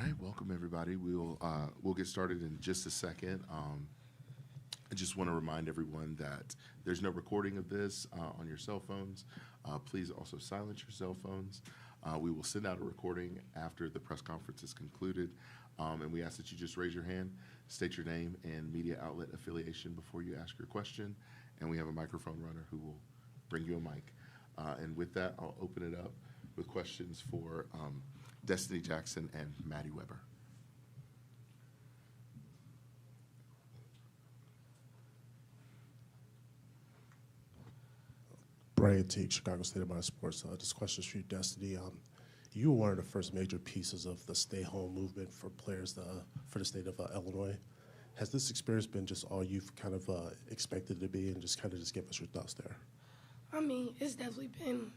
right, welcome everybody. We'll get started in just a second. I just want to remind everyone that there's no recording of this on your cell phones. Please also silence your cell phones. We will send out a recording after the press conference is concluded, and we ask that you just raise your hand, state your name and media outlet affiliation before you ask your question, and we have a microphone runner who will bring you a mic. And with that, I'll open it up with questions for Destiny Jackson and Maddie Weber. Brian Teague, Chicago State of Mind Sports. This question is for you, Destiny. You were one of the first major pieces of the stay-home movement for players for the state of Illinois. Has this experience been just all you've kind of expected it to be, and just kind of just give us your thoughts there? I mean, it's definitely been,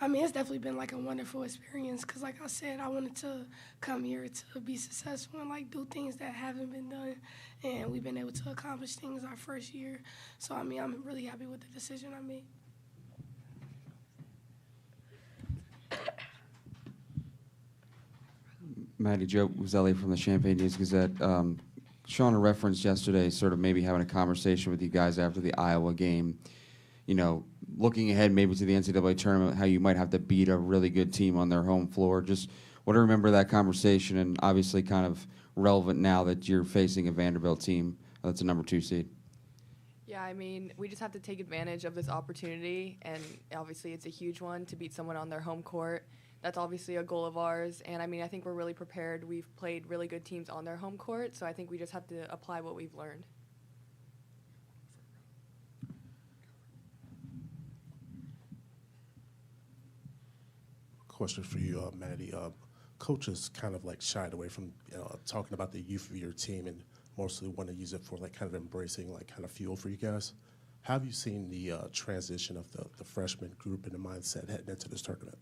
it's definitely been like a wonderful experience because, like I said, I wanted to come here to be successful and like do things that haven't been done, and we've been able to accomplish things our first year. So, I mean, I'm really happy with the decision I made. Maddie, Joe Uzzelli from the Champaign News-Gazette. Shauna referenced yesterday sort of maybe having a conversation with you guys after the Iowa game, you know, looking ahead maybe to the NCAA tournament, how you might have to beat a really good team on their home floor. Just want to remember that conversation, and obviously kind of relevant now that you're facing a Vanderbilt team that's a number 2 seed. Yeah, I mean, we just have to take advantage of this opportunity, and obviously it's a huge one to beat someone on their home court. That's obviously a goal of ours, and I mean, I think we're really prepared. We've played really good teams on their home court, so I think we just have to apply what we've learned. Question for you, Maddie. Coaches kind of like shied away from talking about the youth of your team and mostly want to use it for like kind of embracing like kind of fuel for you guys. How have you seen the transition of the freshman group and the mindset heading into this tournament?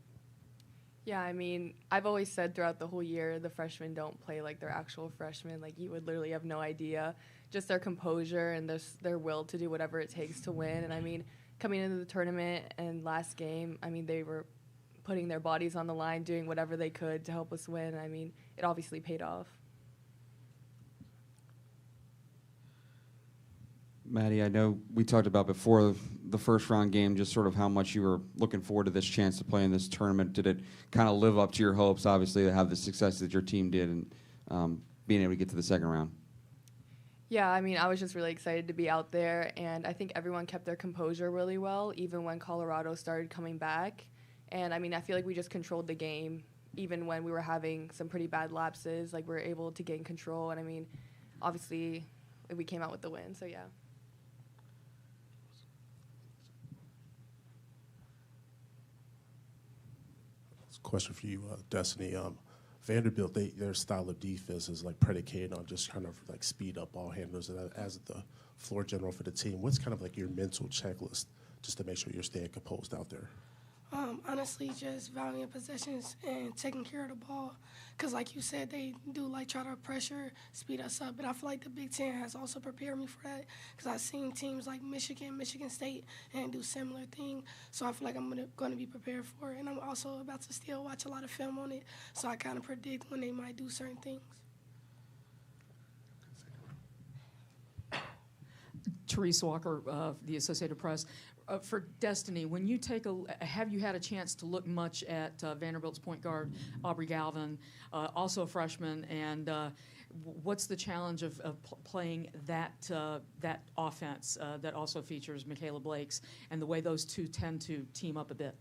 Yeah, I mean, I've always said throughout the whole year the freshmen don't play like they're actual freshmen. Like, you would literally have no idea. Just their composure and their will to do whatever it takes to win. And, I mean, coming into the tournament and last game, I mean, they were putting their bodies on the line, doing whatever they could to help us win. I mean, it obviously paid off. Maddie, I know we talked about before the first round game just sort of how much you were looking forward to this chance to play in this tournament. Did it kind of live up to your hopes, obviously, to have the success that your team did and being able to get to the second round? Yeah, I mean, I was just really excited to be out there, and I think everyone kept their composure really well, even when Colorado started coming back. And, I mean, I feel like we just controlled the game, even when we were having some pretty bad lapses. Like, we were able to gain control, and, I mean, obviously, we came out with the win, so yeah. Question for you, Destiny. Vanderbilt, their style of defense is like predicated on just kind of like speed up ball handlers, and as the floor general for the team, what's kind of like your mental checklist just to make sure you're staying composed out there? Honestly, just valuing possessions and taking care of the ball. Because like you said, they do like try to pressure, speed us up. But I feel like the Big Ten has also prepared me for that. Because I've seen teams like Michigan State, and do similar thing. So I feel like I'm going to be prepared for it. And I'm also about to still watch a lot of film on it. So I kind of predict when they might do certain things. Therese Walker of the Associated Press. For Destiny, when you have you had a chance to look much at Vanderbilt's point guard, Aubrey Galvin, also a freshman, and what's the challenge of playing that offense that also features Michaela Blakes, and the way those two tend to team up a bit?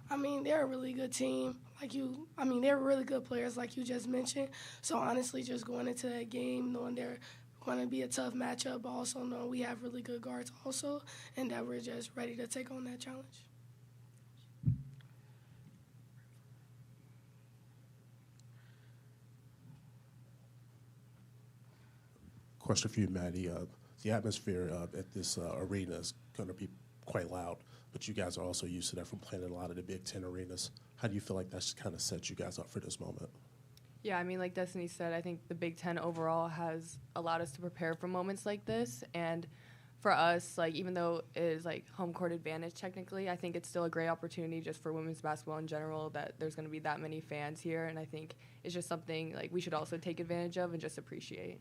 I mean, they're a really good team. They're really good players like you just mentioned. So honestly, just going into that game, knowing they're going to be a tough matchup, but also knowing we have really good guards also, and that we're just ready to take on that challenge. Question for you, Maddie. The atmosphere at this arena is going to be quite loud, but you guys are also used to that from playing in a lot of the Big Ten arenas. How do you feel like that's kind of set you guys up for this moment? Yeah, I mean, like Destiny said, I think the Big Ten overall has allowed us to prepare for moments like this. And for us, like even though it is like home court advantage technically, I think it's still a great opportunity just for women's basketball in general that there's going to be that many fans here, and I think it's just something like we should also take advantage of and just appreciate.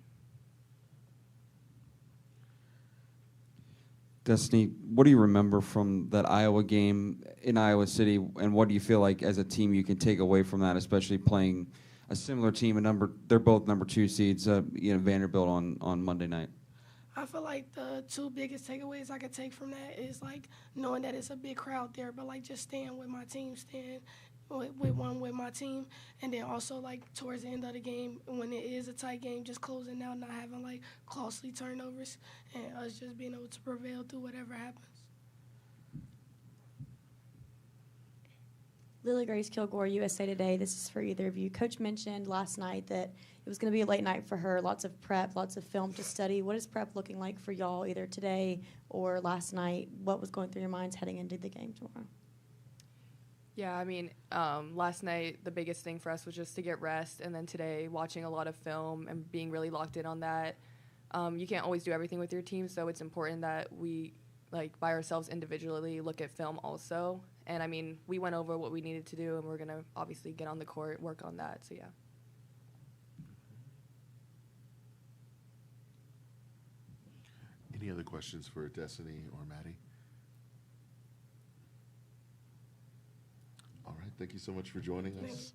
Destiny, what do you remember from that Iowa game in Iowa City, and what do you feel like as a team you can take away from that, especially playing a similar team, they're both number 2 seeds, Vanderbilt on Monday night? I feel like the two biggest takeaways I could take from that is like knowing that it's a big crowd there, but like just staying with my team, staying with my team, and then also like towards the end of the game when it is a tight game, just closing out, not having like costly turnovers, and us just being able to prevail through whatever happens. Lily Grace Kilgore, USA Today. This is for either of you. Coach mentioned last night that it was going to be a late night for her, lots of prep, lots of film to study. What is prep looking like for y'all either today or last night? What was going through your minds heading into the game tomorrow? Yeah, I mean, last night the biggest thing for us was just to get rest, and then today watching a lot of film and being really locked in on that. You can't always do everything with your team, so it's important that we, like, by ourselves individually look at film also. And, I mean, we went over what we needed to do, and we're going to obviously get on the court, work on that, so yeah. Any other questions for Destiny or Maddie? All right, thank you so much for joining us.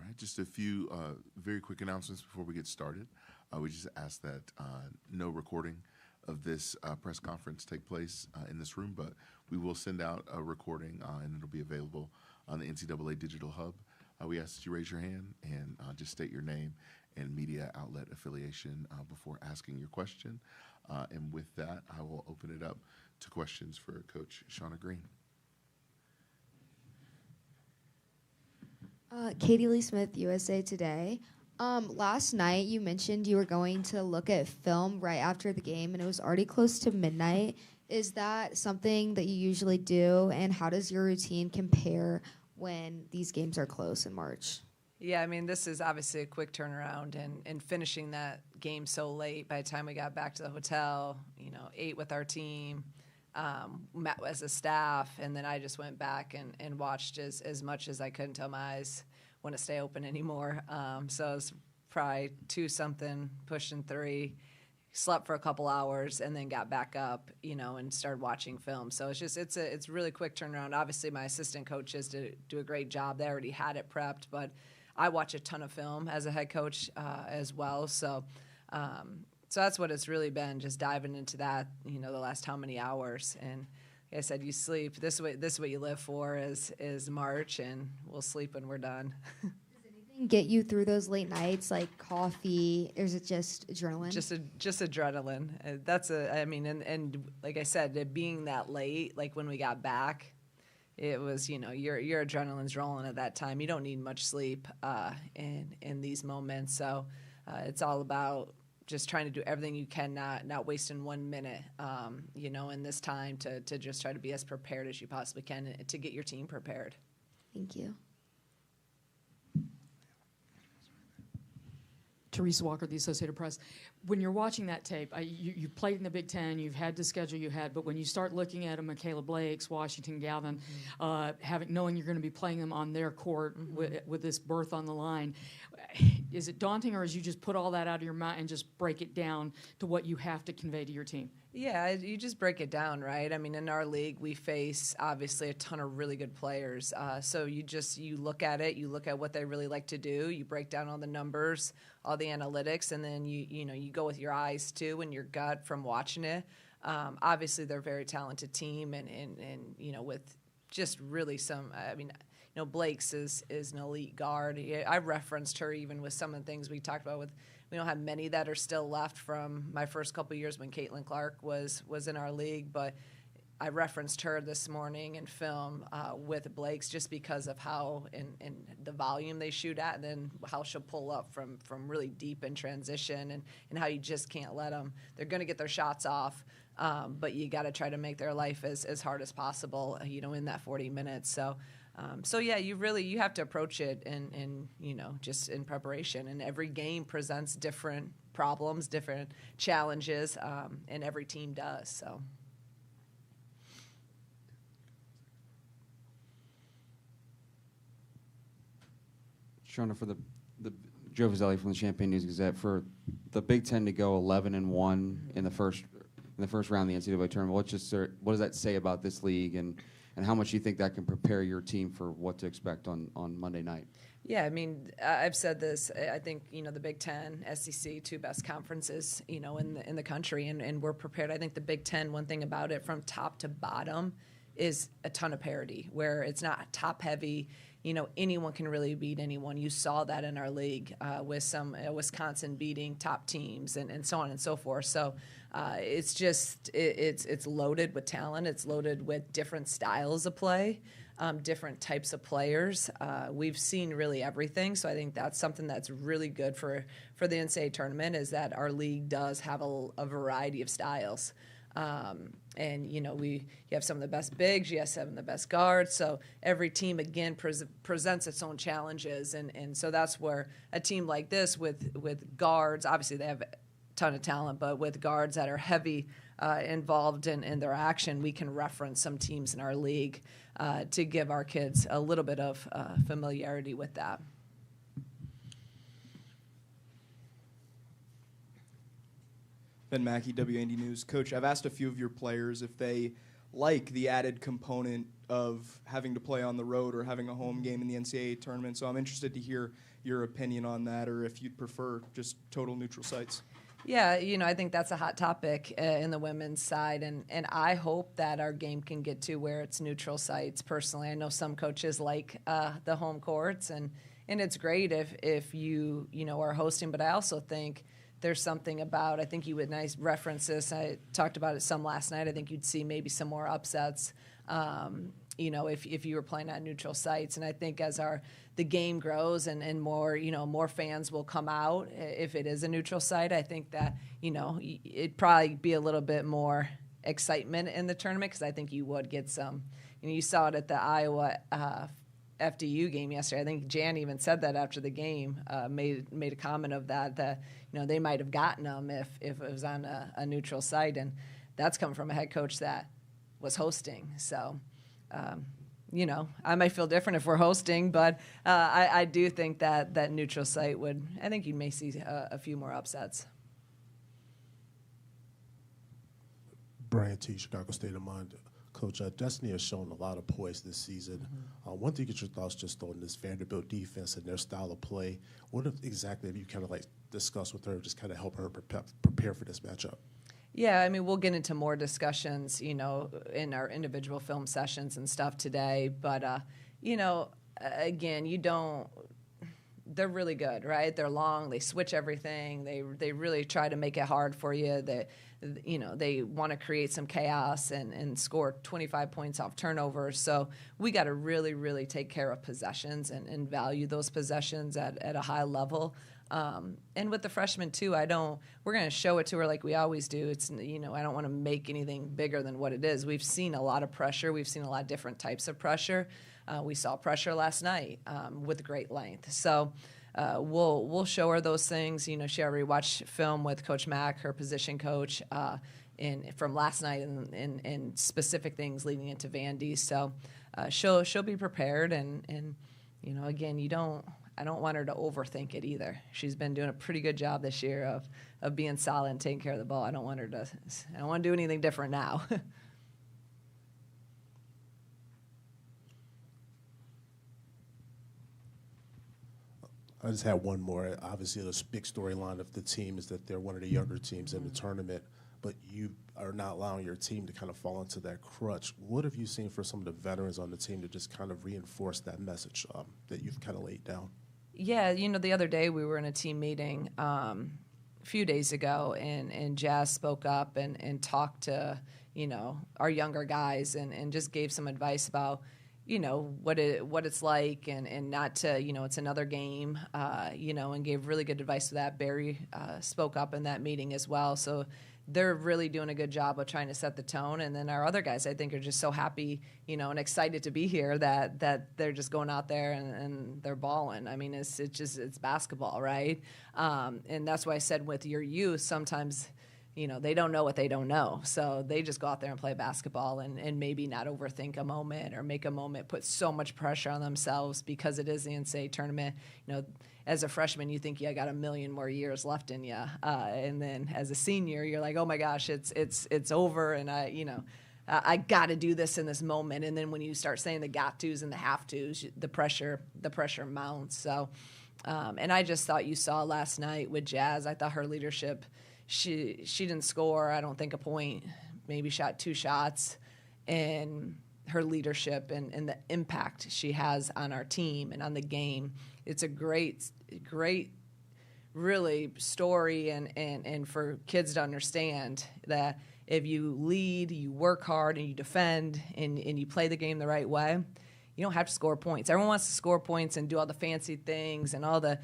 right, just a few very quick announcements before we get started. We just ask that no recording of this press conference take place in this room, but we will send out a recording and it'll be available on the NCAA Digital Hub. We ask that you raise your hand and just state your name and media outlet affiliation before asking your question. And with that, I will open it up to questions for Coach Shauna Green. Katie Lee Smith, USA Today. Last night you mentioned you were going to look at film right after the game, and it was already close to midnight. Is that something that you usually do, and how does your routine compare when these games are close in March? Yeah, I mean, this is obviously a quick turnaround, and finishing that game so late, by the time we got back to the hotel, ate with our team, met as a staff, and then I just went back and watched as much as I could until my eyes wouldn't stay open anymore. So it was probably 2-something, pushing 3, slept for a couple hours, and then got back up, and started watching film. So it's a really quick turnaround. Obviously, my assistant coaches do a great job. They already had it prepped, but I watch a ton of film as a head coach as well. So that's what it's really been, just diving into that, the last how many hours. And like I said, you sleep. This is what you live for is March, and we'll sleep when we're done. Does anything get you through those late nights, like coffee, or is it just adrenaline? Just adrenaline. And like I said, it being that late, like when we got back, it was, your adrenaline's rolling at that time. You don't need much sleep in these moments. So it's all about just trying to do everything you can, not wasting 1 minute, in this time to just try to be as prepared as you possibly can to get your team prepared. Thank you. Teresa Walker, the Associated Press. When you're watching that tape, you played in the Big Ten, you've had the schedule you had, but when you start looking at a Michaela Blakes, Washington Galvin, knowing you're going to be playing them on their court with this berth on the line, is it daunting, or is you just put all that out of your mind and just break it down to what you have to convey to your team? Yeah, you just break it down, right? I mean, in our league, we face obviously a ton of really good players. So you look at it, you look at what they really like to do, you break down all the numbers, all the analytics, and then you go with your eyes too and your gut from watching it. Obviously, they're a very talented team, and with just really some. Blake's is an elite guard. I referenced her even with some of the things we talked about with. We don't have many that are still left from my first couple of years when Caitlin Clark was in our league, but I referenced her this morning in film with Blake's just because of how in the volume they shoot at, and then how she'll pull up from really deep in transition, and how you just can't let them. They're going to get their shots off, but you got to try to make their life as hard as possible, in that 40 minutes. So yeah, you have to approach it in just in preparation, and every game presents different problems, different challenges, and every team does. So. Shauna, for the Joe Fazeli from the Champaign News-Gazette, for the Big Ten to go 11-1 in the first round of the NCAA tournament, what does that say about this league, and how much do you think that can prepare your team for what to expect on Monday night? Yeah, I mean, I've said this. I think the Big Ten, SEC, 2 best conferences in the country, and we're prepared. I think the Big Ten, one thing about it from top to bottom is a ton of parity, where it's not top heavy. Anyone can really beat anyone. You saw that in our league with some Wisconsin beating top teams and so on and so forth. So it's just it's loaded with talent. It's loaded with different styles of play, different types of players. We've seen really everything. So I think that's something that's really good for the NCAA tournament, is that our league does have a variety of styles. And you have some of the best bigs, you have some of the best guards. So every team again presents its own challenges, and so that's where a team like this with guards, obviously they have a ton of talent, but with guards that are heavy involved in their action, we can reference some teams in our league to give our kids a little bit of familiarity with that. Ben Mackey, WAND News. Coach, I've asked a few of your players if they like the added component of having to play on the road or having a home game in the NCAA tournament. So I'm interested to hear your opinion on that, or if you'd prefer just total neutral sites. Yeah, I think that's a hot topic in the women's side, and I hope that our game can get to where it's neutral sites. Personally, I know some coaches like the home courts, and it's great if you are hosting, but I also think there's something about, I think you would reference this, I talked about it some last night, I think you'd see maybe some more upsets, if you were playing on neutral sites. And I think as the game grows and more, more fans will come out if it is a neutral site, I think that, it'd probably be a little bit more excitement in the tournament, because I think you would get some, you saw it at the Iowa FDU game yesterday. I think Jan even said that after the game, made a comment of that they might have gotten them if it was on a neutral site, and that's coming from a head coach that was hosting. So, I might feel different if we're hosting, but I do think that neutral site would. I think you may see a few more upsets. Brian T., Chicago State of Mind. Coach, Destiny has shown a lot of poise this season. Wanted to get your thoughts just on this Vanderbilt defense and their style of play. What exactly have you kind of discussed with her, just kind of help her prepare for this matchup? Yeah, I mean, we'll get into more discussions, in our individual film sessions and stuff today. But, again, they're really good, right? They're long. They switch everything. They really try to make it hard for you. They want to create some chaos and score 25 points off turnovers. So we got to really, really take care of possessions and value those possessions at a high level. And with the freshmen too, we're going to show it to her like we always do. It's, I don't want to make anything bigger than what it is. We've seen a lot of pressure. We've seen a lot of different types of pressure. We saw pressure last night with great length. So we'll show her those things. She already watched film with Coach Mack, her position coach, from last night and specific things leading into Vandy. So she'll be prepared. And again, I don't want her to overthink it either. She's been doing a pretty good job this year of being solid and taking care of the ball. I don't want to do anything different now. I just had one more. Obviously, the big storyline of the team is that they're one of the younger teams in the tournament, but you are not allowing your team to kind of fall into that crutch. What have you seen for some of the veterans on the team to just kind of reinforce that message that you've kind of laid down? Yeah, the other day we were in a team meeting a few days ago, and Jazz spoke up and talked to, our younger guys and just gave some advice about, what it's like and not to, it's another game, and gave really good advice to that. Barry spoke up in that meeting as well. So they're really doing a good job of trying to set the tone. And then our other guys, I think, are just so happy, and excited to be here that they're just going out there and they're balling. I mean, it's basketball, right? And that's why I said with your youth, sometimes, they don't know what they don't know. So they just go out there and play basketball and maybe not overthink a moment or make a moment, put so much pressure on themselves because it is the NCAA tournament. As a freshman, you think you got a million more years left in you. And then as a senior, you're like, oh my gosh, it's over. And I got to do this in this moment. And then when you start saying the got tos and the have tos, the pressure mounts. So, and I just thought you saw last night with Jazz, I thought her leadership, she didn't score, I don't think, a point, maybe shot 2 shots, and her leadership and the impact she has on our team and on the game, it's a great really story and for kids to understand that if you lead, you work hard, and you defend, and you play the game the right way, you don't have to score points. Everyone wants to score points and do all the fancy things and all the,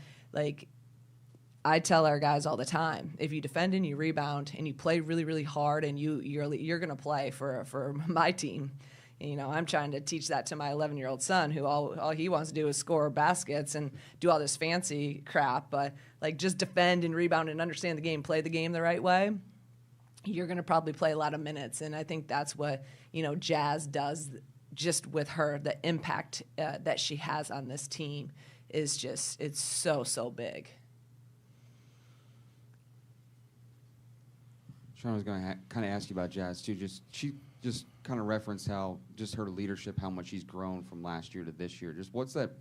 I tell our guys all the time, if you defend and you rebound and you play really, really hard and you're going to play for my team. I'm trying to teach that to my 11-year-old son, who all he wants to do is score baskets and do all this fancy crap. But just defend and rebound and understand the game, play the game the right way, you're going to probably play a lot of minutes. And I think that's what Jazz does. Just with her, the impact that she has on this team is it's so big. Sean, I was going to kind of ask you about Jazz too. She just kind of referenced how just her leadership, how much she's grown from last year to this year. Just what's that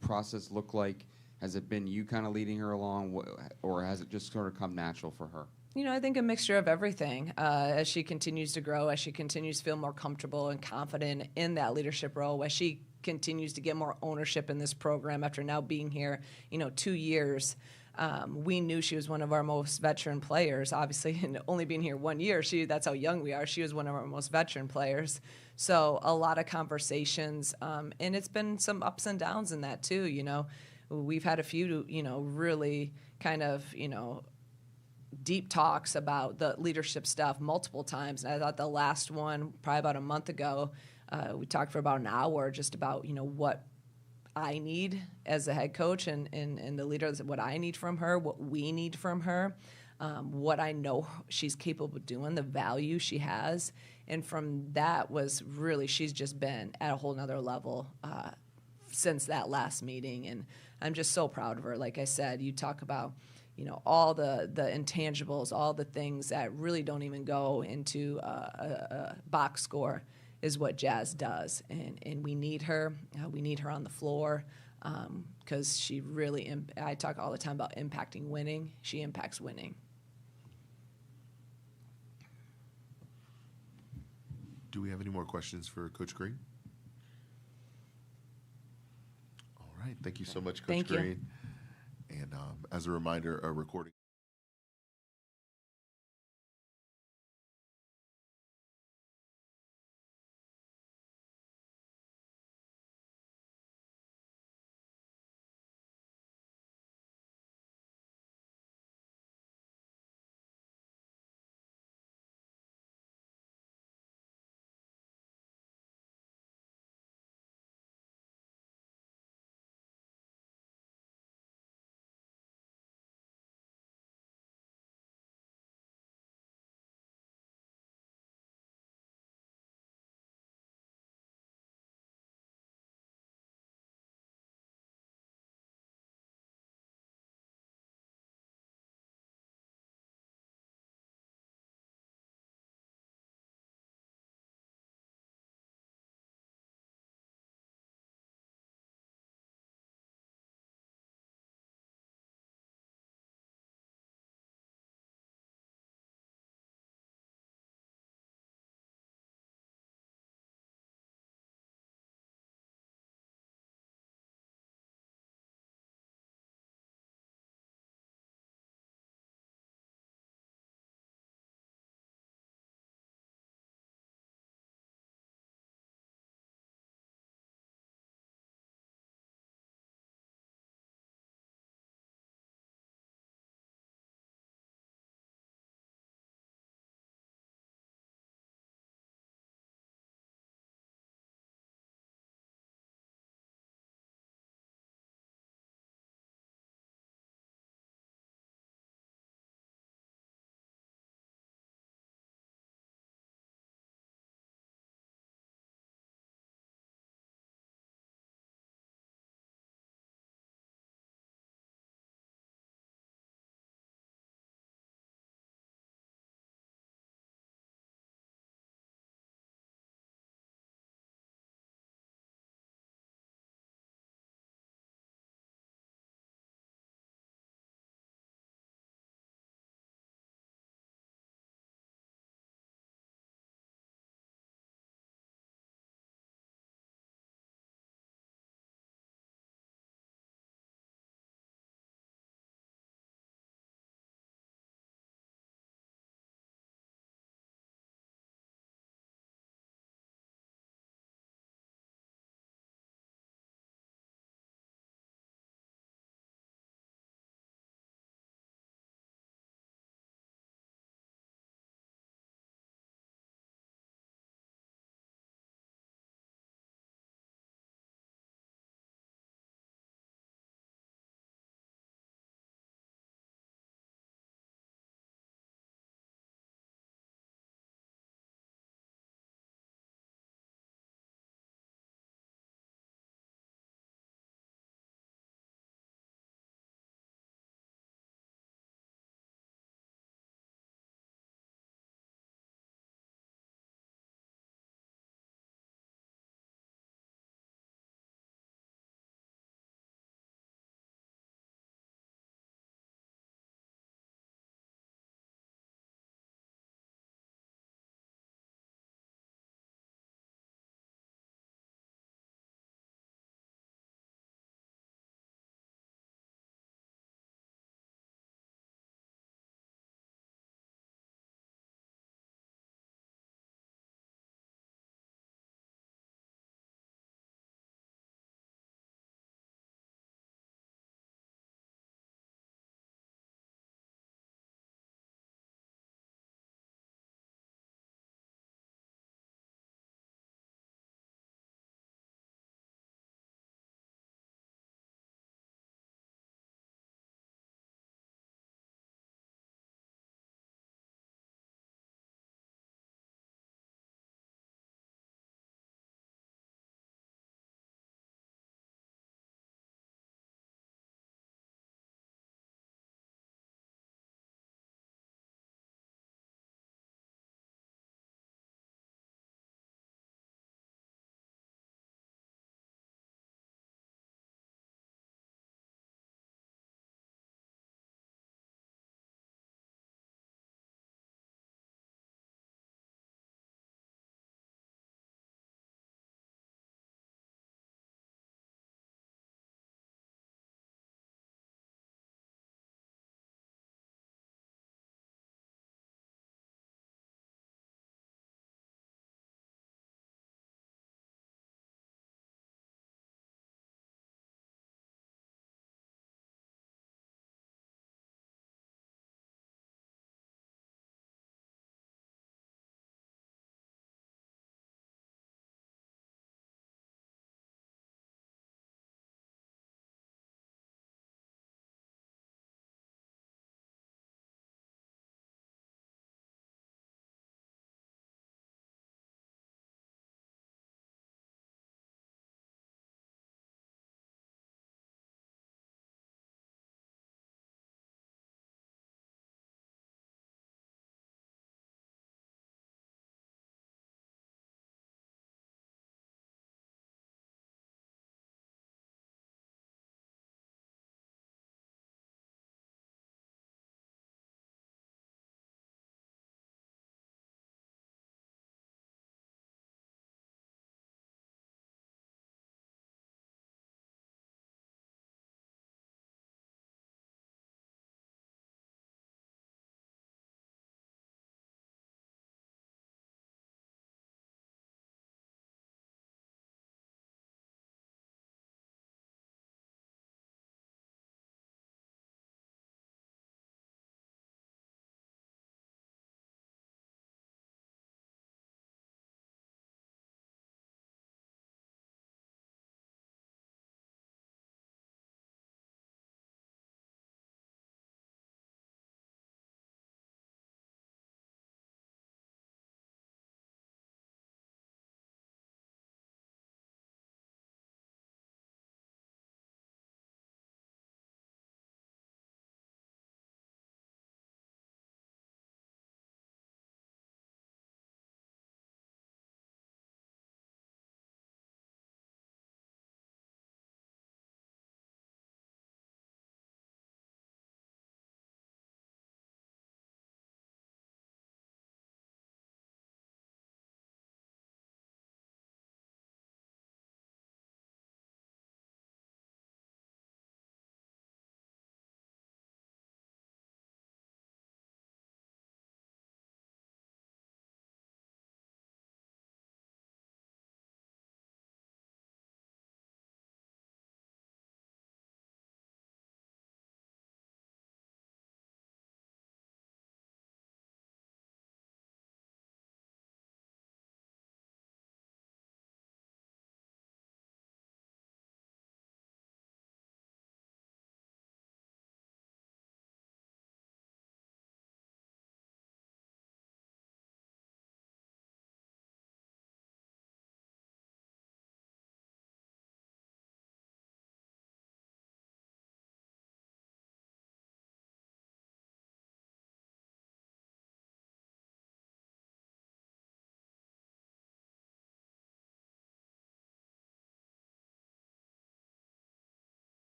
process look like? Has it been you kind of leading her along, or has it just sort of come natural for her? I think a mixture of everything. As she continues to grow, as she continues to feel more comfortable and confident in that leadership role, as she continues to get more ownership in this program after now being here, 2 years. We knew she was one of our most veteran players, obviously, and only being here 1 year, that's how young we are. She was one of our most veteran players. So a lot of conversations, and it's been some ups and downs in that too. We've had a few, really kind of, deep talks about the leadership stuff multiple times. And I thought the last one, probably about a month ago, we talked for about an hour just about, what I need as a head coach and the leader, what I need from her, what we need from her, what I know she's capable of doing, the value she has. And from that was really, she's just been at a whole nother level since that last meeting. And I'm just so proud of her. Like I said, you talk about, all the intangibles, all the things that really don't even go into a box score is what Jazz does. And we need her. We need her on the floor because she really, I talk all the time about impacting winning. She impacts winning. Do we have any more questions for Coach Green? All right. Thank you so much, Coach Thank you. Green. And as a reminder, a recording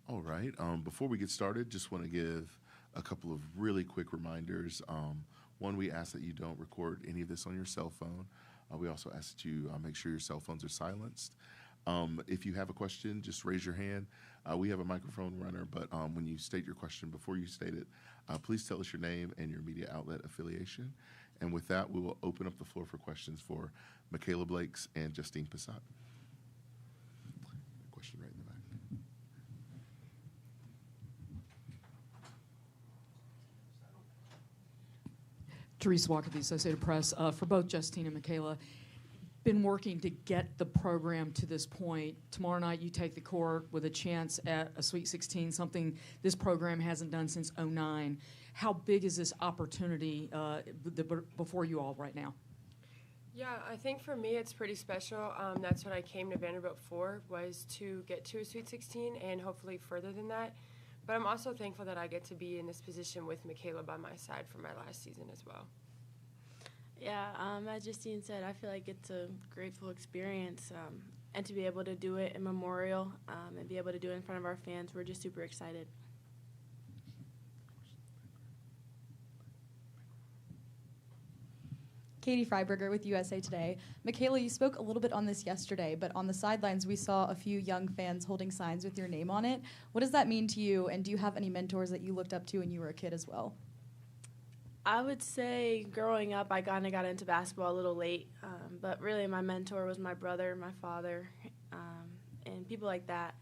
All right. Before we get started, just want to give a couple of really quick reminders. One, we ask that you don't record any of this on your cell phone. We also ask that you make sure your cell phones are silenced. If you have a question, just raise your hand. We have a microphone runner, but when you state your question, before you state it, please tell us your name and your media outlet affiliation. And with that, we will open up the floor for questions for Michaela Blakes and Justine Passat. Question right in the back. Therese Walker, the Associated Press. For both Justine and Michaela, been working to get the program to this point. Tomorrow night you take the court with a chance at a Sweet 16, something this program hasn't done since '09. How big is this opportunity before you all right now? Yeah, I think for me it's pretty special. That's what I came to Vanderbilt for, was to get to a Sweet 16 and hopefully further than that. But I'm also thankful that I get to be in this position with Michaela by my side for my last season as well. Yeah, as Justine said, I feel like it's a grateful experience, and to be able to do it in Memorial and be able to do it in front of our fans, we're just super excited. Katie Freiberger with USA Today. Michaela, you spoke a little bit on this yesterday, but on the sidelines we saw a few young fans holding signs with your name on it. What does that mean to you, and do you have any mentors that you looked up to when you were a kid as well? I would say growing up, I kind of got into basketball a little late, but really my mentor was my brother, my father, and people like that.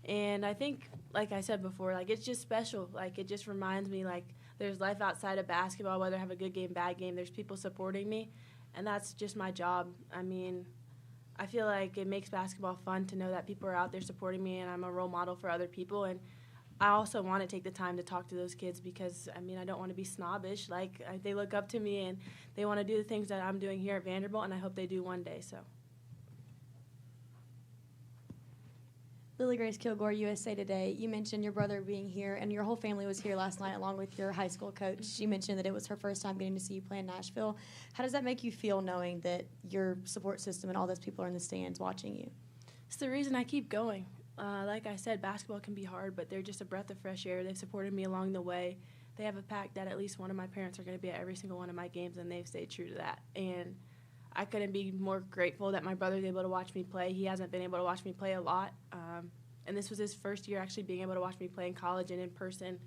And I think, like I said before, like it's just special. Like it just reminds me, like there's life outside of basketball, whether I have a good game, bad game, there's people supporting me, and that's just my job. I mean, I feel like it makes basketball fun to know that people are out there supporting me and I'm a role model for other people. And I also want to take the time to talk to those kids because, I mean, I don't want to be snobbish. Like, they look up to me and they want to do the things that I'm doing here at Vanderbilt, and I hope they do one day, so. Lily Grace Kilgore, USA Today. You mentioned your brother being here, and your whole family was here last night along with your high school coach. She mentioned that it was her first time getting to see you play in Nashville. How does that make you feel knowing that your support system and all those people are in the stands watching you? It's the reason I keep going. Like I said, basketball can be hard, but they're just a breath of fresh air. They've supported me along the way. They have a pact that at least one of my parents are going to be at every single one of my games, and they've stayed true to that. And I couldn't be more grateful that my brother's able to watch me play. He hasn't been able to watch me play a lot. And this was his first year actually being able to watch me play in college and in person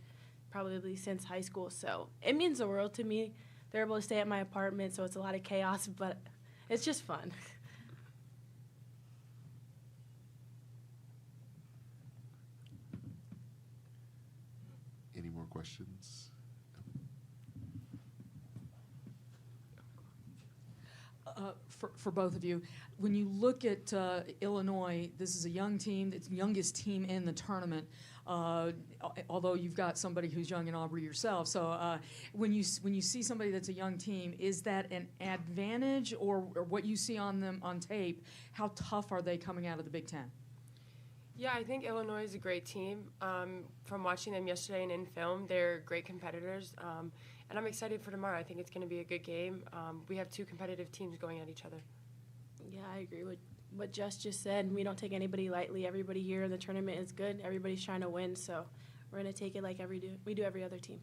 probably since high school. So it means the world to me. They're able to stay at my apartment, so it's a lot of chaos, but it's just fun. Any more questions? For both of you, when you look at Illinois, this is a young team. It's the youngest team in the tournament, although you've got somebody who's young in Aubrey yourself. So when you see somebody that's a young team, is that an advantage or what you see on them on tape, how tough are they coming out of the Big Ten? Yeah, I think Illinois is a great team. From watching them yesterday and in film, they're great competitors. And I'm excited for tomorrow. I think it's going to be a good game. We have two competitive teams going at each other. Yeah, I agree with what just said. We don't take anybody lightly. Everybody here in the tournament is good. Everybody's trying to win, so we're going to take it like we do every other team.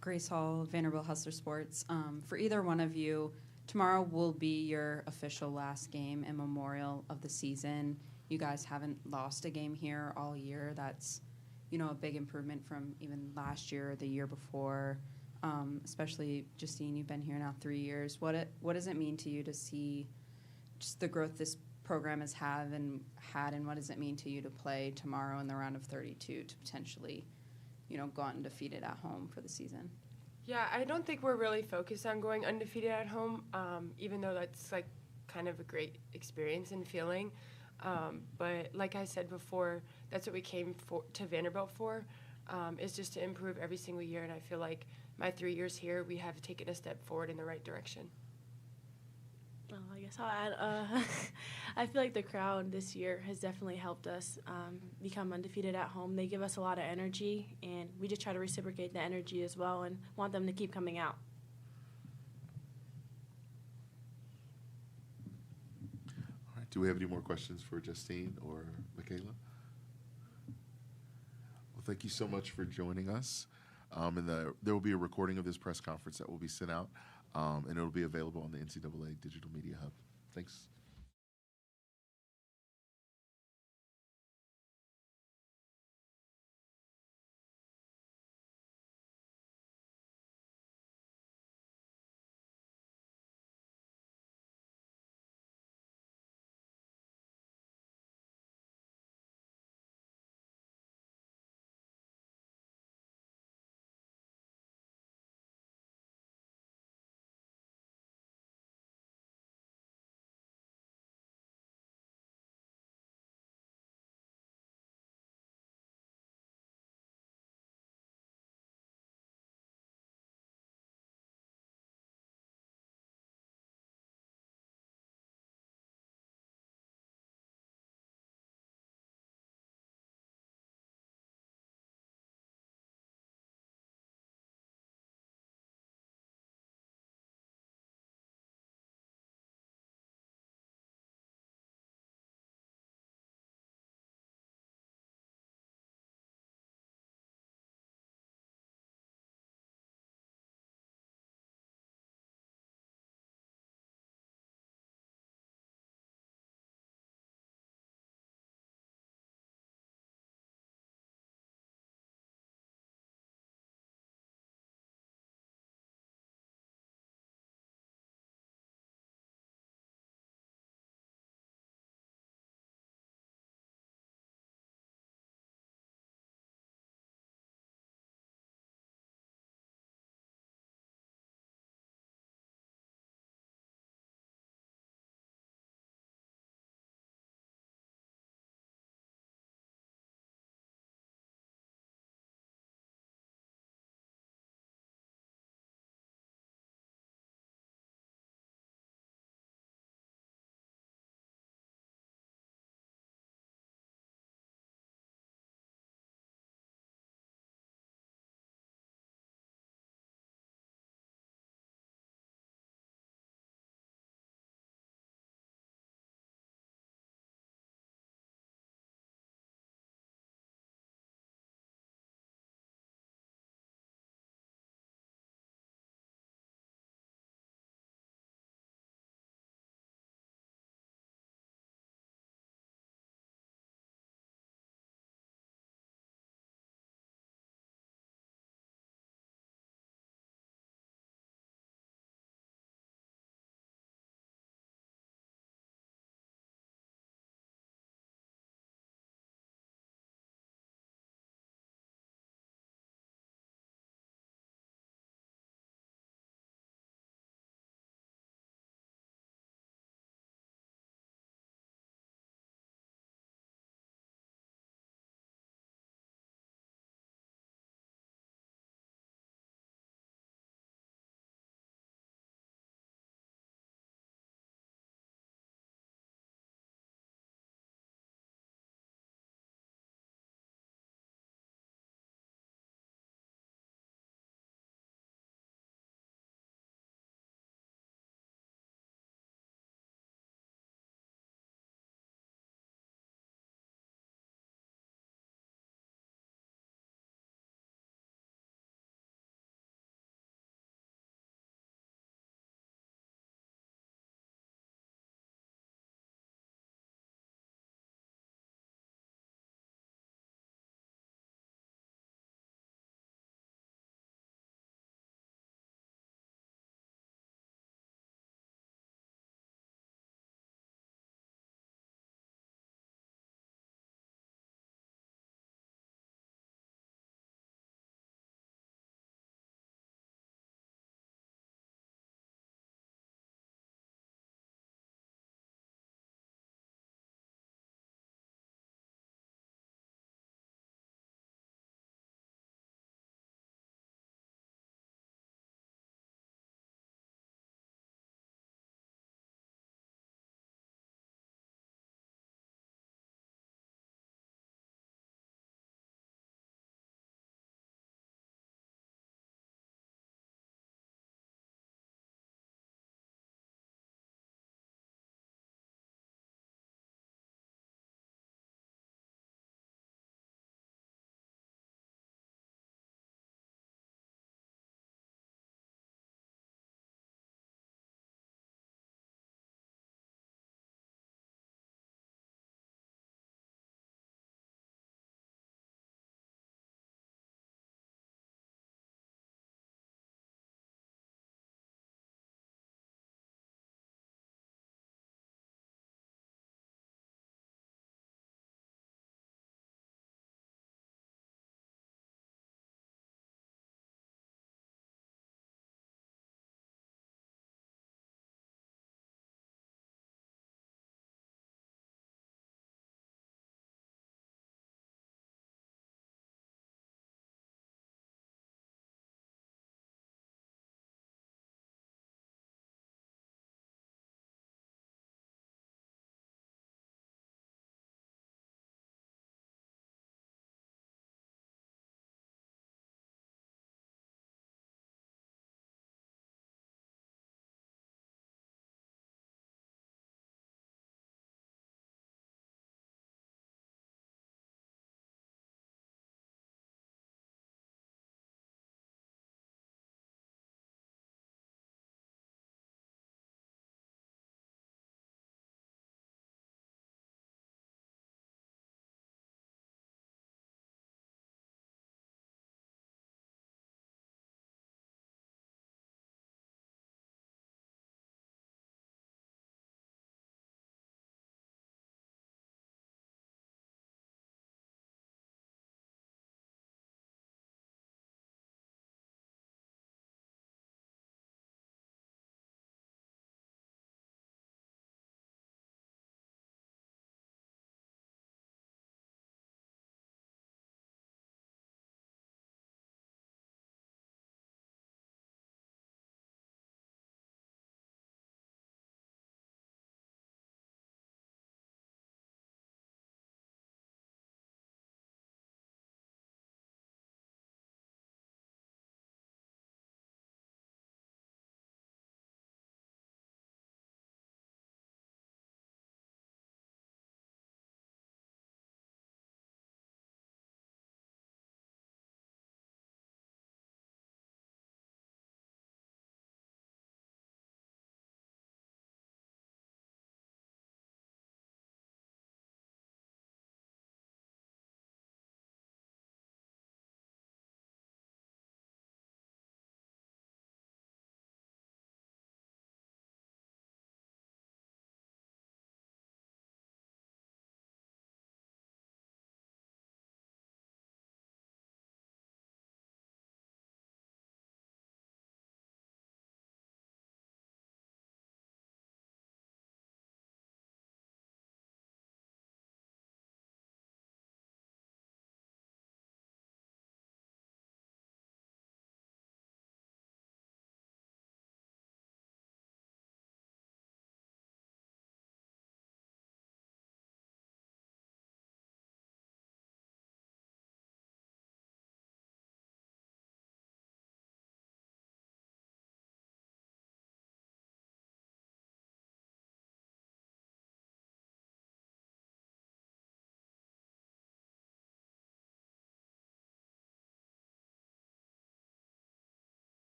Grace Hall, Vanderbilt Hustler Sports. For either one of you, tomorrow will be your official last game and memorial of the season. You guys haven't lost a game here all year. That's, a big improvement from even last year or the year before. Especially, Justine, you've been here now 3 years. What does it mean to you to see just the growth this program has had, and what does it mean to you to play tomorrow in the round of 32 to potentially go undefeated at home for the season? Yeah, I don't think we're really focused on going undefeated at home, even though that's like kind of a great experience and feeling. But like I said before, that's what we came to Vanderbilt for, is just to improve every single year. And I feel like my 3 years here, we have taken a step forward in the right direction. Well, I guess I'll add. I feel like the crowd this year has definitely helped us become undefeated at home. They give us a lot of energy, and we just try to reciprocate the energy as well and want them to keep coming out. All right. Do we have any more questions for Justine or Michaela? Well, thank you so much for joining us. And there will be a recording of this press conference that will be sent out, and it will be available on the NCAA Digital Media Hub. Thanks.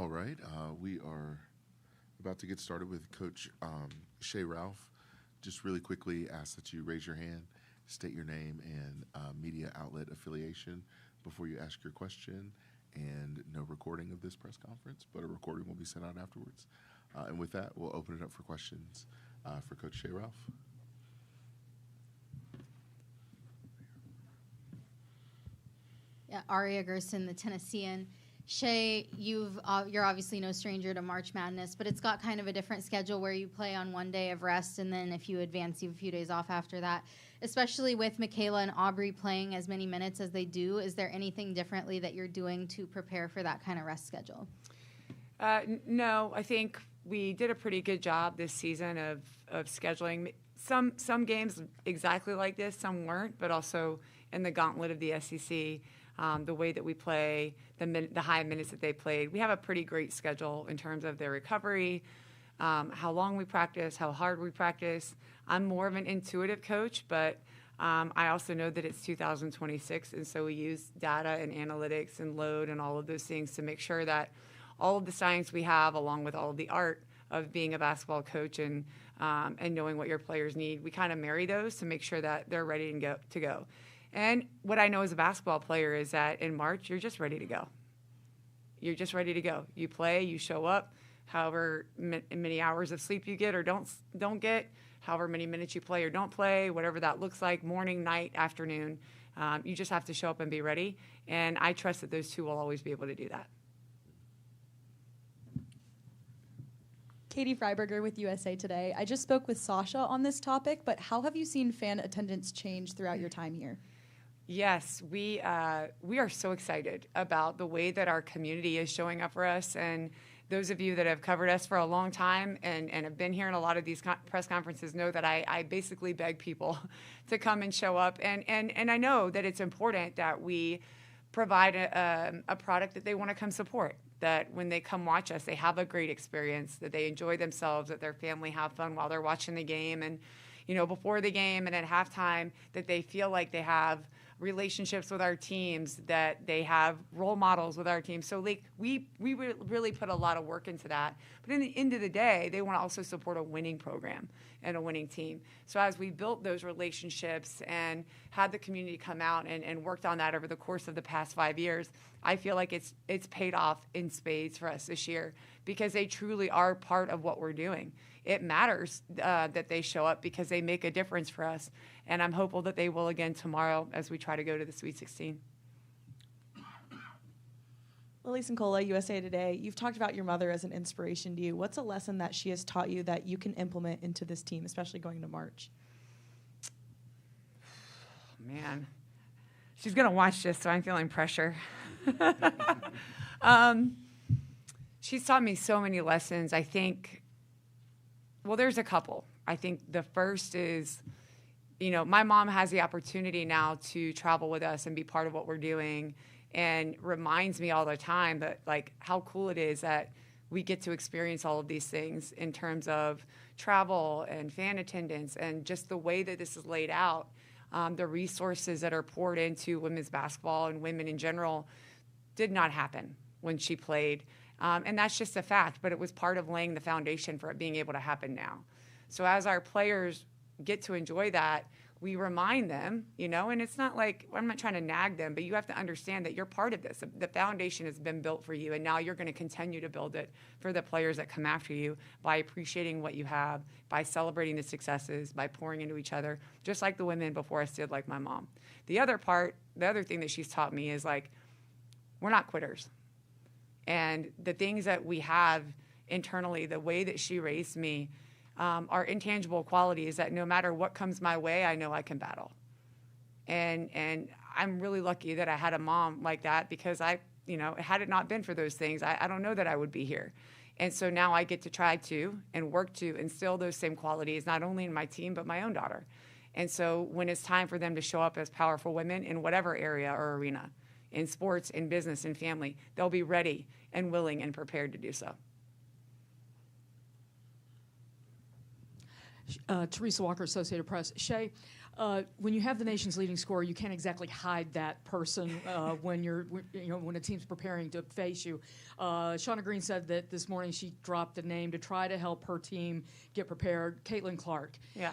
All right, we are about to get started with Coach Shea Ralph. Just really quickly ask that you raise your hand, state your name and media outlet affiliation before you ask your question, and no recording of this press conference, but a recording will be sent out afterwards. And with that, we'll open it up for questions for Coach Shea Ralph. Yeah, Aria Gerson, the Tennessean. Shea, you're obviously no stranger to March Madness, but it's got kind of a different schedule where you play on one day of rest, and then if you advance, you have a few days off after that. Especially with Michaela and Aubrey playing as many minutes as they do, is there anything differently that you're doing to prepare for that kind of rest schedule? No, I think we did a pretty good job this season of scheduling. Some games exactly like this, some weren't, but also in the gauntlet of the SEC. The way that we play, the high minutes that they played. We have a pretty great schedule in terms of their recovery, how long we practice, how hard we practice. I'm more of an intuitive coach, but I also know that it's 2026, and so we use data and analytics and load and all of those things to make sure that all of the science we have, along with all of the art of being a basketball coach and knowing what your players need, we kind of marry those to make sure that they're ready to go. And what I know as a basketball player is that in March, you're just ready to go. You're just ready to go. You play, you show up, however many hours of sleep you get or don't get, however many minutes you play or don't play, whatever that looks like, morning, night, afternoon. You just have to show up and be ready. And I trust that those two will always be able to do that. Katie Freiberger with USA Today. I just spoke with Sasha on this topic, but how have you seen fan attendance change throughout your time here? Yes, we are so excited about the way that our community is showing up for us. And those of you that have covered us for a long time and have been here in a lot of these press conferences know that I basically beg people to come and show up. And I know that it's important that we provide a product that they want to come support, that when they come watch us, they have a great experience, that they enjoy themselves, that their family have fun while they're watching the game. And, before the game and at halftime, that they feel like they have relationships with our teams, that they have role models with our team. So we really put a lot of work into that. But in the end of the day, they want to also support a winning program and a winning team. So as we built those relationships and had the community come out and worked on that over the course of the past 5 years, I feel like it's paid off in spades for us this year because they truly are part of what we're doing. It matters that they show up because they make a difference for us. And I'm hopeful that they will again tomorrow as we try to go to the Sweet 16. Lily Sincola, USA Today. You've talked about your mother as an inspiration to you. What's a lesson that she has taught you that you can implement into this team, especially going to March? Man, she's going to watch this, so I'm feeling pressure. She's taught me so many lessons. I think, well, there's a couple. I think the first is, my mom has the opportunity now to travel with us and be part of what we're doing, and reminds me all the time that, how cool it is that we get to experience all of these things in terms of travel and fan attendance and just the way that this is laid out. The resources that are poured into women's basketball and women in general did not happen when she played. And that's just a fact, but it was part of laying the foundation for it being able to happen now. So as our players get to enjoy that, we remind them, and it's not like, I'm not trying to nag them, but you have to understand that you're part of this. The foundation has been built for you, and now you're going to continue to build it for the players that come after you by appreciating what you have, by celebrating the successes, by pouring into each other, just like the women before us did, like my mom. The other thing that she's taught me is, we're not quitters. And the things that we have internally, the way that she raised me, are intangible qualities that no matter what comes my way, I know I can battle. And I'm really lucky that I had a mom like that because had it not been for those things, I don't know that I would be here. And so now I get to try to and work to instill those same qualities, not only in my team, but my own daughter. And so when it's time for them to show up as powerful women in whatever area or arena, in sports, in business, in family, they'll be ready and willing and prepared to do so. Teresa Walker, Associated Press. Shea, When you have the nation's leading scorer, you can't exactly hide that person when a team's preparing to face you. Shauna Green said that this morning she dropped a name to try to help her team get prepared. Caitlin Clark. Yeah.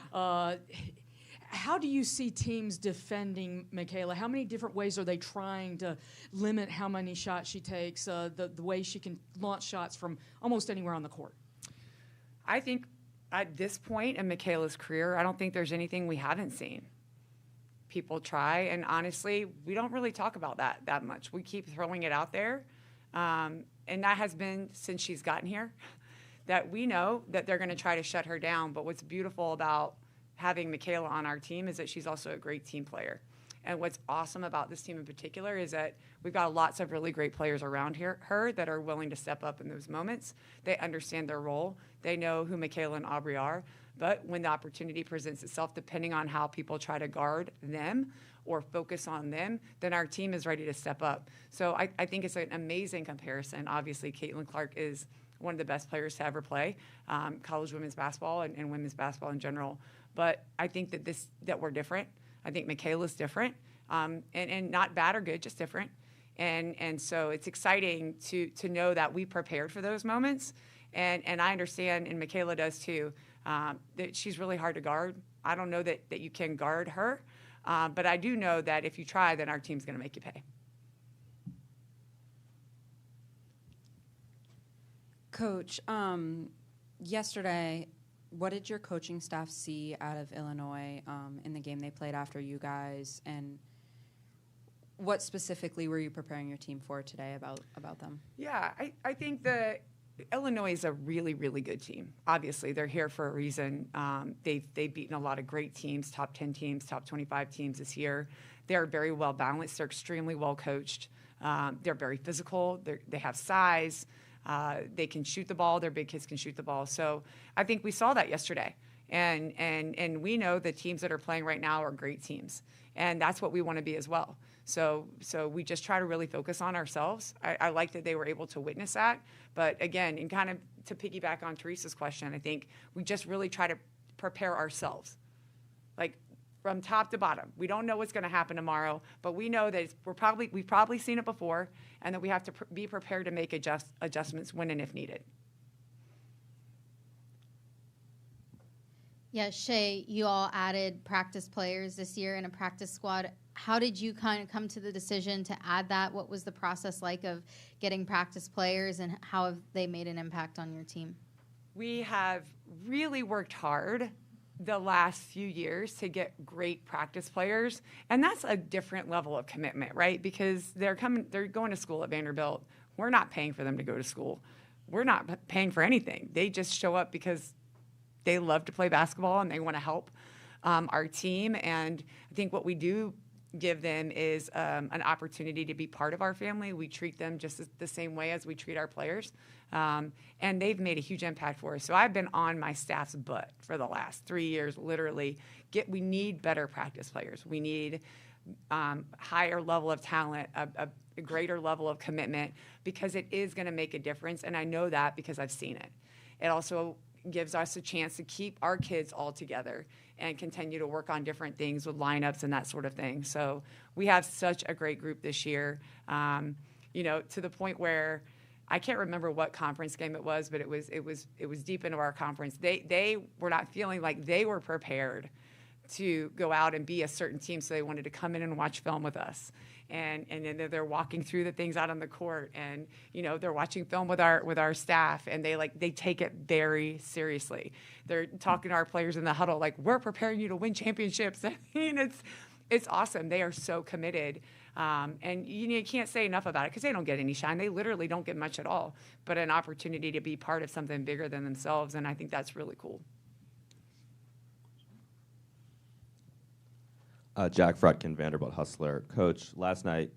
How do you see teams defending Michaela? How many different ways are they trying to limit how many shots she takes, the way she can launch shots from almost anywhere on the court? I think at this point in Michaela's career, I don't think there's anything we haven't seen. People try, and honestly, we don't really talk about that much. We keep throwing it out there, and that has been since she's gotten here, that we know that they're going to try to shut her down. But what's beautiful about having Michaela on our team is that she's also a great team player. And what's awesome about this team in particular is that we've got lots of really great players around her that are willing to step up in those moments. They understand their role. They know who Michaela and Aubrey are. But when the opportunity presents itself, depending on how people try to guard them or focus on them, then our team is ready to step up. So I think it's an amazing comparison. Obviously, Caitlin Clark is one of the best players to ever play college women's basketball and women's basketball in general. But I think that we're different. I think Michaela's different, and not bad or good, just different. And so it's exciting to know that we prepared for those moments. And I understand, and Michaela does too, that she's really hard to guard. I don't know that you can guard her, but I do know that if you try, then our team's going to make you pay. Coach, yesterday, what did your coaching staff see out of Illinois in the game they played after you guys, and what specifically were you preparing your team for today about them? Yeah, I think that Illinois is a really, really good team. Obviously, they're here for a reason. They've beaten a lot of great teams, top 10 teams, top 25 teams this year. They're very well balanced. They're extremely well coached. They're very physical. They have size. They can shoot the ball. Their big kids can shoot the ball. So I think we saw that yesterday. And we know the teams that are playing right now are great teams. And that's what we want to be as well. So we just try to really focus on ourselves. I like that they were able to witness that. But again, and kind of to piggyback on Teresa's question, I think we just really try to prepare ourselves. Like from top to bottom. We don't know what's going to happen tomorrow, but we know that we've probably seen it before, and that we have to be prepared to make adjustments when and if needed. Yeah, Shay, you all added practice players this year in a practice squad. How did you kind of come to the decision to add that? What was the process like of getting practice players, and how have they made an impact on your team? We have really worked hard the last few years to get great practice players, and that's a different level of commitment, right? Because they're going to school at Vanderbilt. We're not paying for them to go to school. We're not paying for anything. They just show up because they love to play basketball and they want to help our team. And I think what we do give them is an opportunity to be part of our family. We treat them just the same way as we treat our players. And they've made a huge impact for us. So I've been on my staff's butt for the last 3 years, literally. We need better practice players. We need higher level of talent, a greater level of commitment, because it is going to make a difference. And I know that because I've seen it. It also gives us a chance to keep our kids all together and continue to work on different things with lineups and that sort of thing. So we have such a great group this year, to the point where I can't remember what conference game it was, but it was deep into our conference. They were not feeling like they were prepared to go out and be a certain team, so they wanted to come in and watch film with us. And then they're walking through the things out on the court, and they're watching film with our staff, and they take it very seriously. They're talking to our players in the huddle like, we're preparing you to win championships. I mean, it's awesome. They are so committed, and you can't say enough about it because they don't get any shine. They literally don't get much at all, but an opportunity to be part of something bigger than themselves, and I think that's really cool. Jack Frutkin, Vanderbilt Hustler. Coach, last night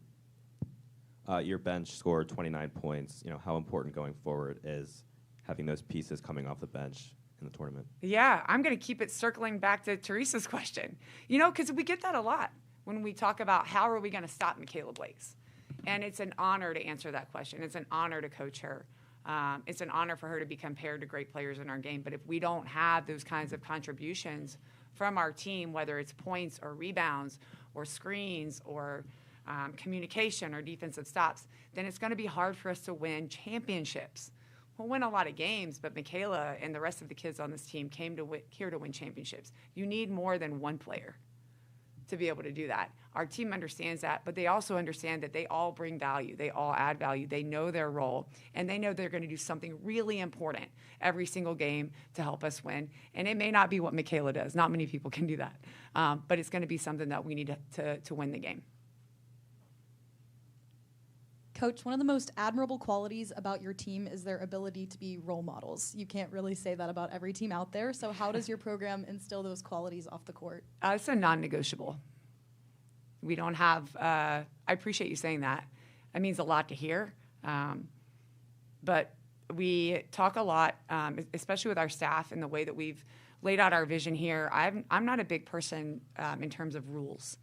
your bench scored 29 points. How important going forward is having those pieces coming off the bench in the tournament? Yeah, I'm going to keep it circling back to Teresa's question. Because we get that a lot when we talk about how are we going to stop Michaela Blakes. And it's an honor to answer that question. It's an honor to coach her. It's an honor for her to be compared to great players in our game. But if we don't have those kinds of contributions from our team, whether it's points or rebounds or screens or communication or defensive stops, then it's going to be hard for us to win championships. We'll win a lot of games, but Michaela and the rest of the kids on this team came here to win championships. You need more than one player to be able to do that. Our team understands that, but they also understand that they all bring value. They all add value. They know their role, and they know they're going to do something really important every single game to help us win. And it may not be what Michaela does. Not many people can do that. But it's going to be something that we need to win the game. Coach, one of the most admirable qualities about your team is their ability to be role models. You can't really say that about every team out there. So how does your program instill those qualities off the court? It's a non-negotiable. We don't have, I appreciate you saying that. That means a lot to hear. But we talk a lot, especially with our staff and the way that we've laid out our vision here. I'm not a big person in terms of rules.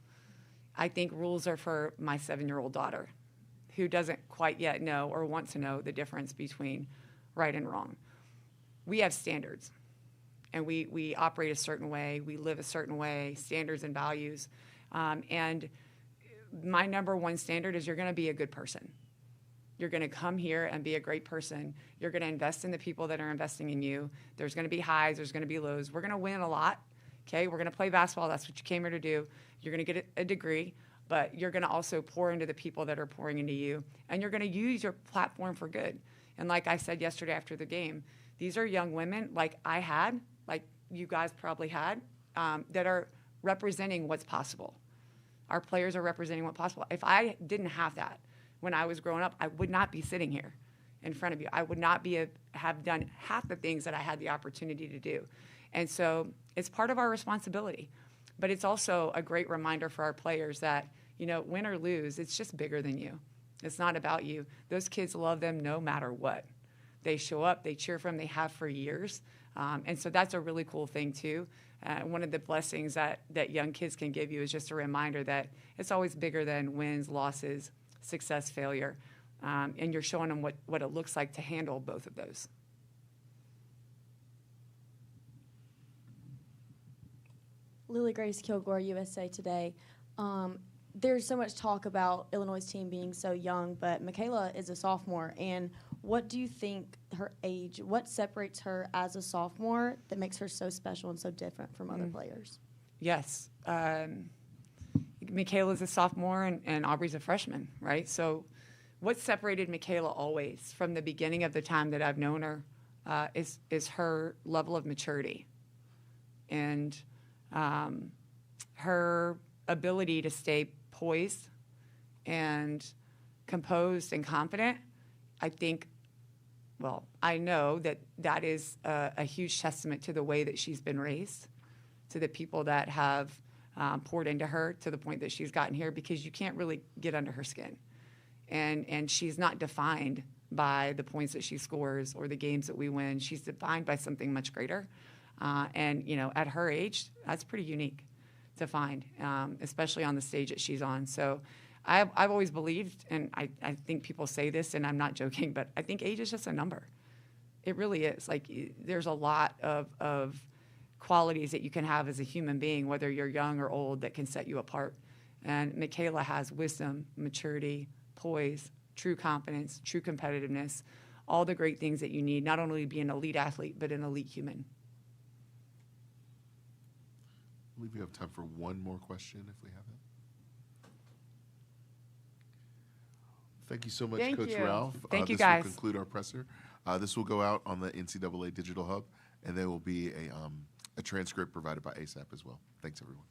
I think rules are for my 7-year-old daughter, who doesn't quite yet know or want to know the difference between right and wrong. We have standards, and we operate a certain way, we live a certain way, standards and values. And my number one standard is you're gonna be a good person. You're gonna come here and be a great person. You're gonna invest in the people that are investing in you. There's gonna be highs, there's gonna be lows. We're gonna win a lot, okay? We're gonna play basketball, that's what you came here to do. You're gonna get a degree, but you're going to also pour into the people that are pouring into you, and you're going to use your platform for good. And like I said yesterday after the game, these are young women like I had, like you guys probably had, that are representing what's possible. Our players are representing what's possible. If I didn't have that when I was growing up, I would not be sitting here in front of you. I would not have done half the things that I had the opportunity to do. And so it's part of our responsibility. But it's also a great reminder for our players that, you know, win or lose, it's just bigger than you. It's not about you. Those kids love them no matter what. They show up, they cheer for them, they have for years. And so that's a really cool thing, too. One of the blessings that young kids can give you is just a reminder that it's always bigger than wins, losses, success, failure. And you're showing them what it looks like to handle both of those. Lily Grace Kilgore, USA Today. There's so much talk about Illinois' team being so young, but Michaela is a sophomore. And what do you think her age, what separates her as a sophomore that makes her so special and so different from other players? Yes. Michaela's a sophomore and Aubrey's a freshman, right? So what separated Michaela always from the beginning of the time that I've known her is her level of maturity. And her ability to stay poised and composed and confident, I think, well, I know that is a huge testament to the way that she's been raised, to the people that have poured into her to the point that she's gotten here, because you can't really get under her skin. And she's not defined by the points that she scores or the games that we win. She's defined by something much greater. And, you know, at her age, that's pretty unique to find, especially on the stage that she's on. So I've always believed, and I think people say this, and I'm not joking, but I think age is just a number. It really is. Like, there's a lot of qualities that you can have as a human being, whether you're young or old, that can set you apart. And Michaela has wisdom, maturity, poise, true confidence, true competitiveness, all the great things that you need, not only to be an elite athlete, but an elite human. I believe we have time for one more question if we have it. Thank you so much, Thank Coach you. Ralph. Thank you, this guys. will conclude our presser. This will go out on the NCAA Digital Hub, and there will be a transcript provided by ASAP as well. Thanks, everyone.